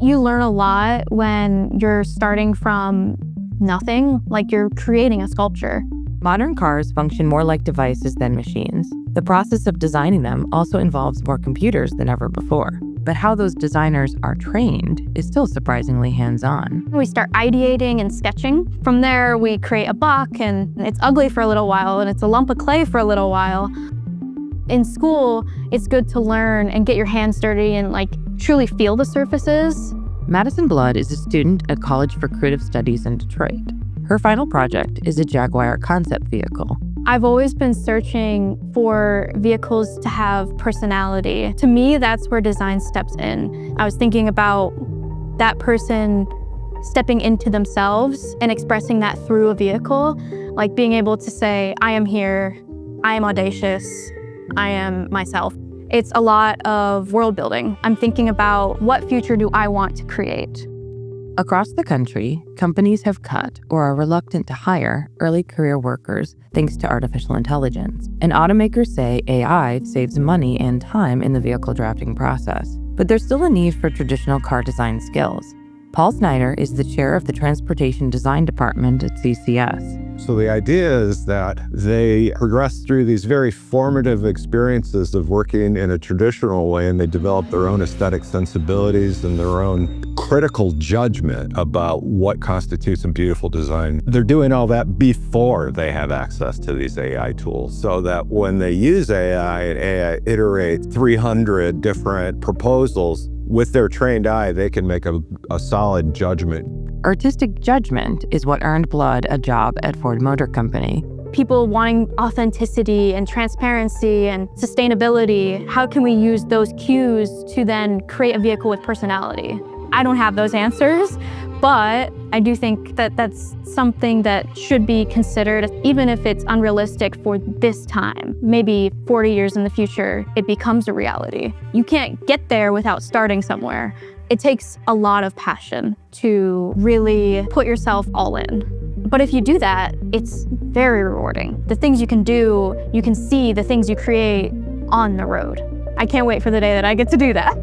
You learn a lot when you're starting from nothing, like you're creating a sculpture. Modern cars function more like devices than machines. The process of designing them also involves more computers than ever before. But how those designers are trained is still surprisingly hands-on. We start ideating and sketching. From there, we create a block, and it's ugly for a little while, and it's a lump of clay for a little while. In school, it's good to learn and get your hands dirty and truly feel the surfaces. Madison Blood is a student at College for Creative Studies in Detroit. Her final project is a Jaguar concept vehicle. I've always been searching for vehicles to have personality. To me, that's where design steps in. I was thinking about that person stepping into themselves and expressing that through a vehicle, like being able to say, I am here, I am audacious, I am myself. It's a lot of world building. I'm thinking about what future do I want to create. Across the country, companies have cut or are reluctant to hire early career workers thanks to artificial intelligence. And automakers say AI saves money and time in the vehicle drafting process. But there's still a need for traditional car design skills. Paul Snyder is the chair of the Transportation Design Department at CCS. So the idea is that they progress through these very formative experiences of working in a traditional way, and they develop their own aesthetic sensibilities and their own critical judgment about what constitutes a beautiful design. They're doing all that before they have access to these AI tools, so that when they use AI and AI iterate 300 different proposals, with their trained eye, they can make a solid judgment. Artistic judgment is what earned Blood a job at Ford Motor Company. People wanting authenticity and transparency and sustainability. How can we use those cues to then create a vehicle with personality? I don't have those answers, but I do think that that's something that should be considered, even if it's unrealistic for this time. Maybe 40 years in the future, it becomes a reality. You can't get there without starting somewhere. It takes a lot of passion to really put yourself all in. But if you do that, it's very rewarding. The things you can do, you can see the things you create on the road. I can't wait for the day that I get to do that.